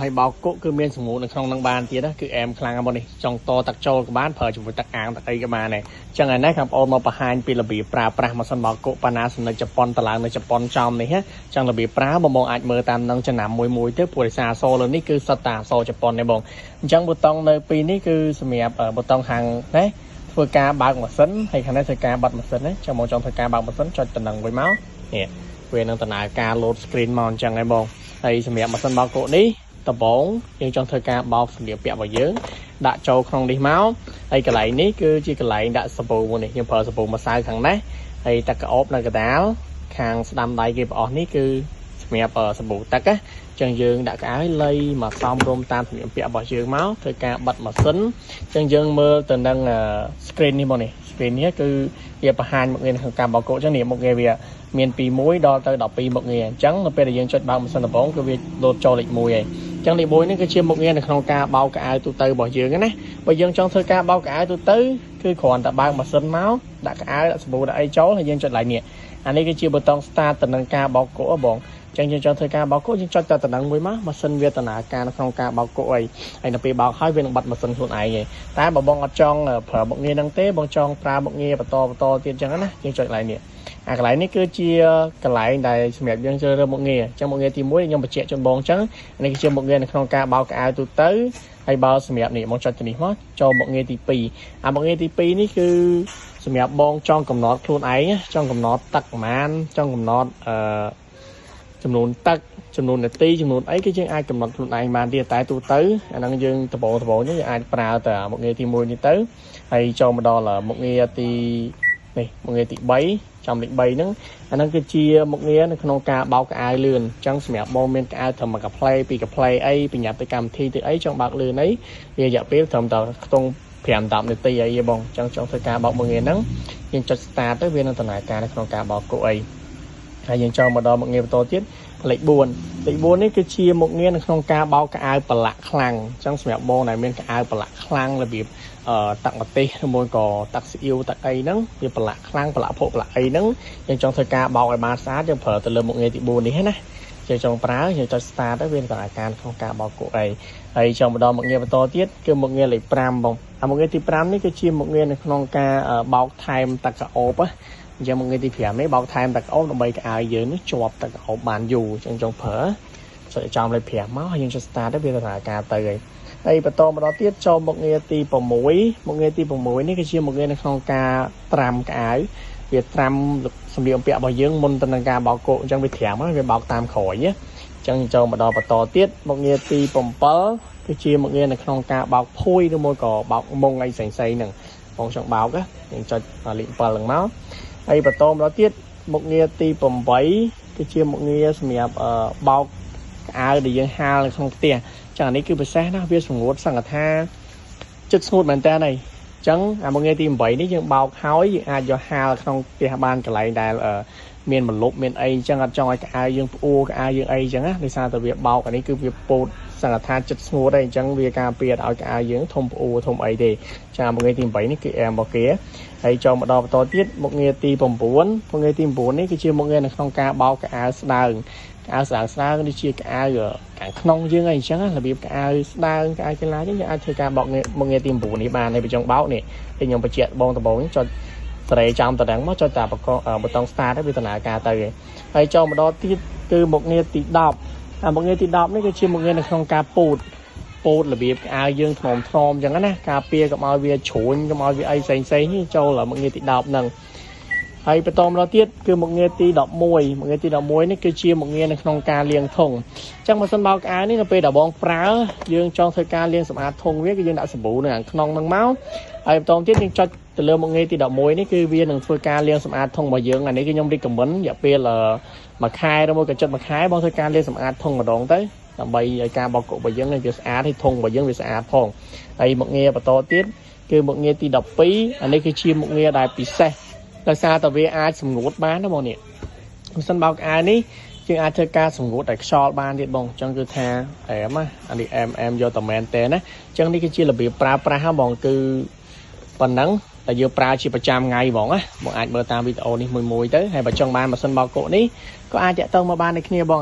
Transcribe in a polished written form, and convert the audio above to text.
hay bao cốt cứ miên sủng ngủในក្នុងនឹងបានទៀតណាគឺអែមខ្លាំងហ្មងនេះចង់តតាក់ចូលក៏បានប្រើជាមួយទឹកអាំងទឹកអីក៏បានដែរចឹងហើយណាបងអូនមកបង្ហាញពីរបៀបប្រើប្រាស់ម៉ាស៊ីនបោកគក់ប៉ាណាសនិកជប៉ុនតឡើងនៅជប៉ុនចំនេះណាចឹងរបៀបប្រើបងអាចមើលតាមនឹងចំណាំមួយទៅព្រោះដោយសារអក្សរលើនេះគឺសិតតាអក្សរជប៉ុនទេបងអញ្ចឹងប៊ូតុងនៅពីនេះគឺសម្រាប់ប៊ូតុងខាងណាធ្វើការបើកម៉ាស៊ីនហើយខាងនេះធ្វើការបិទម៉ាស៊ីនណាចាំមកចង់ធ្វើការបើកម៉ាស៊ីនចុចតំណឹងវិញមកនេះវានឹងដំណើរការ load screen មកអញ្ចឹងហើយបងហើយសម្រាប់ម៉ាស៊ីនបោកគក់នេះដំបូងយើងចង់ធ្វើការបោកសម្លៀកពាក់របស់យើងដាក់ចូលក្នុងនេះមកហើយកន្លែងនេះគឺជាកន្លែងដាក់សាប៊ូមួយនេះខ្ញុំប្រើសាប៊ូម្សៅខាងនេះហើយទឹកក្អបនៅកណ្ដាលខាងស្ដាំដៃគេបងអស់នេះគឺសម្រាប់សាប៊ូទឹកណាចឹងយើងដាក់កៅលៃមកសំរុំតាមសម្លៀកពាក់របស់យើងមកធ្វើការបិទម៉ាស៊ីនចឹងយើងមើលទៅនឹង screen នេះមកនេះ screen នេះគឺវាបង្ហាញមុខងារក្នុងការបោកគក់ចឹងនេះមុខងារវាមានពី1ដល់ទៅ12មុខងារអញ្ចឹងនៅពេលដែលយើងចុចបើកម៉ាស៊ីនដំបូងគឺវាលោតចូលលេខ1ហើយអញ្ចឹងលេខ1នេះគឺជាមុខងារនៅក្នុងការបោកកៅទូទៅរបស់យើងណាបើយើងចង់ធ្វើការបោកកៅទូទៅគឺគ្រាន់តែបើកម៉ាស៊ីនមកដាក់កៅដាក់សាប៊ូដាក់អីចូលហើយយើងចុចឡើងនេះអានេះគឺជាប៊ូតុង start ទៅនឹងការបោកគក់បងចឹងយើងចង់ធ្វើការបោកគក់យើងចុចតែតំណឹងមួយមកម៉ាស៊ីនវាដំណើរការនៅក្នុងការបោកគក់អីហើយនៅពេលបោកហើយវានឹងបិទម៉ាស៊ីនខ្លួនឯងឯងតែបើបងអត់ចង់ប្រើមុខងារហ្នឹងទេបងចង់ប្រើមុខងារបន្តទៀតចឹងណាយើងចុចឡើងនេះអាកន្លែងនេះគឺជាកន្លែងដែលសម្រាប់យើងជ្រើសរើសមុខងារចឹងមុខងារទី1ខ្ញុំបញ្ជាក់ជូនបងចឹងនេះគឺជាមុខងារនៅក្នុងការបោកកៅទូទៅហើយបើសម្រាប់នេះបងចុចទៅនេះមកចូលមុខងារទី2អាមុខងារទី2នេះគឺសម្រាប់បងចង់កំណត់ខ្លួនឯងចង់កំណត់ទឹកប្រមាណចង់កំណត់ចំនួនទឹកចំនួននាទីចំនួនអីគឺយើងអាចកំណត់ខ្លួនឯងបានទៀតតែទូទៅអាហ្នឹងយើងដបងនេះយើងអាចប្រើតែមុខងារទី1នេះទៅហើយចូលមកដល់មុខងារទីនេះមុខងារទី3ចំលេខ3ហ្នឹងអាហ្នឹងគឺជាមុខងារនៅក្នុងការបោកកៅលឿនអញ្ចឹងសម្រាប់បងមានកៅត្រឹម1កាផ្លែ2កាផ្លែអីប្រញាប់ទៅកម្មវិធីទៅអីចង់បើកលឿនអីវារយៈពេលត្រឹមតែខ្ទង់5-10នាទីអីបងអញ្ចឹងចង់ធ្វើការបោកមុខងារហ្នឹងយើងចុច start ទៅវានឹងដំណើរការនៅក្នុងការបោកគក់អីហើយយើងចូលមកដល់មុខងារបន្តទៀតលេខ4នេះគឺជាមុខងារនៅក្នុងការបោកកៅប្រឡាក់ខ្លាំងអញ្ចឹងសម្រាប់បងដែលមានកៅប្រឡាក់ខ្លាំងរបៀបតាក់ម្ទេសឬមួយក៏តាក់ស៊ីអ៊ីវតាក់អីហ្នឹងវាប្រឡាក់ខ្លាំងប្រឡាក់ភក់ប្រឡាក់អីហ្នឹងយើងចង់ធ្វើការបោកឲ្យបានស្អាតយើងប្រើទៅលើមុខងារទី4នេះណាយើងចង់ប្រើយើងចុច start ទៅវានឹងដំណើរការក្នុងការបោកគក់អីហើយចូលមកដល់មុខងារបន្តទៀតគឺមុខងារលេខ5បងមុខងារទី5នេះគឺជាមុខងារនៅក្នុងការបោកថែមទឹកក្អបអញ្ចឹងមុខងារទី5នេះបោកថែមទឹកក្អបដើម្បីកៅយើងនេះជាប់ទឹកក្អបបានយូរអញ្ចឹងចង់ប្រើចុចចំលេខ5មកហើយយើងចុច start ទៅវាដំណើរការទៅហើយបន្តមកដល់ទៀតចូលមុខងារទី6មុខងារទី6នេះគឺជាមុខងារនៅក្នុងការត្រាំកៅវាត្រាំសម្លៀកបំពាក់របស់យើងមុនទៅនឹងការបោកគក់អញ្ចឹងវាត្រាំវាបោកតាមក្រោយណាអញ្ចឹងចូលមកដល់បន្តទៀតមុខងារទី7គឺជាមុខងារនៅក្នុងការបោកភួយឬមួយក៏បោកមុងអីផ្សេងៗហ្នឹងបងចង់បោកយើងចុចលេខ7ហ្នឹងមកហើយបន្តមកដល់ទៀតមុខងារទី8គឺជាមុខងារសម្រាប់បោកកៅដែលយើងហាលនៅក្នុងផ្ទះចឹងអានេះគឺពិសេសណាវាស្ងួតសង្កថាចិត្តស្ងួតមែនតើអីចឹងអាមុខងារទី8នេះយើងបោកហើយយើងអាចយកហាលក្នុងផ្ទះបានកន្លែងដែលមានម្លប់មានអីអញ្ចឹងអត់ចង់ឲ្យកៅយើងផ្អួរកៅយើងអីអញ្ចឹងណាដោយសារតែវាបោកអានេះគឺវាពោតសង្កថាចិត្តស្ងួតអីអញ្ចឹងវាការពារឲ្យកៅយើងធំផ្អួរធំអីទេចាមុខងារទី8នេះគឺអែមរបស់គេហើយចូលមកដល់បន្តទៀតមុខងារទី9មុខងារទី9នេះគឺជាមុខងារនៅក្នុងការបោកកៅស្ដើងកៅស្ដើងនេះជាកៅខាងក្នុងយើងអីអញ្ចឹងរបៀបកៅស្ដើងកៅកន្លាយើងអាចធ្វើការបោកមុខងារទី9នេះបានហើយបើចង់បោកនេះthìខ្ញុំបញ្ជាក់បងដំបូងចុចសេរីចំតដឹងមកចុចតាប៊ូតុង start ទៅវាដំណើរការទៅហើយចូលមកដល់ទៀតគឺមុខងារទី10មុខងារទី10នេះគឺជាមុខងារនៅក្នុងការពូតរបៀបកៅយើងថ្នមអញ្ចឹងណាការពារកុំឲ្យវាជ្រួញកុំឲ្យវាអីផ្សេងនេះចូលមុខងារទី10ហ្នឹងហើយបន្តមកដល់ទៀតគឺមុខងារទី11មុខងារទី11នេះគឺជាមុខងារនៅក្នុងការលាងធុងអញ្ចឹងបើសិនបោកកៅនេះនៅពេលដែលបងប្រើយើងចង់ធ្វើការលាងសម្អាតធុងវាគឺយើងដាក់សាប៊ូនៅខាងក្នុងហ្នឹងមកហើយបន្តទៀតយើងចុចទៅលើមុខងារទី11នេះគឺវានឹងធ្វើការលាងសម្អាតធុងរបស់យើងអានេះគឺខ្ញុំរីកខមមិនរយៈពេលមួយខែឬមួយក៏ជិតមួយខែបងធ្វើការលាងសម្អាតធុងម្ដងទៅដើម្បីឲ្យការបោកគក់របស់យើងវាស្អាតហើយធុងរបស់យើងវាស្អាតផងហើយមុខងារបន្តទៀតគឺមុខងារទី12អានេះគឺជាមុខងារដែលពិសេសដោយសារតែវាអាចសម្ងួតបានណាបងនេះមិនសិនបោកកៅនេះយើងអាចធ្វើការសម្ងួតឲ្យខ្យល់បានទៀតបងអញ្ចឹងគឺថាអែមណាអានេះអែមយកតែមែនតើណាអញ្ចឹងនេះគឺជារបៀបប្រើប្រាស់បងគឺប៉ុណ្ណឹងតែយើងប្រើជាប្រចាំថ្ងៃបងណាបងអាចមើលតាមវីដេអូនេះមួយទៅហើយបើចង់បានម៉ាស៊ីនបោកគក់នេះក៏អាចតាក់ទងមកបានដូចគ្នាបង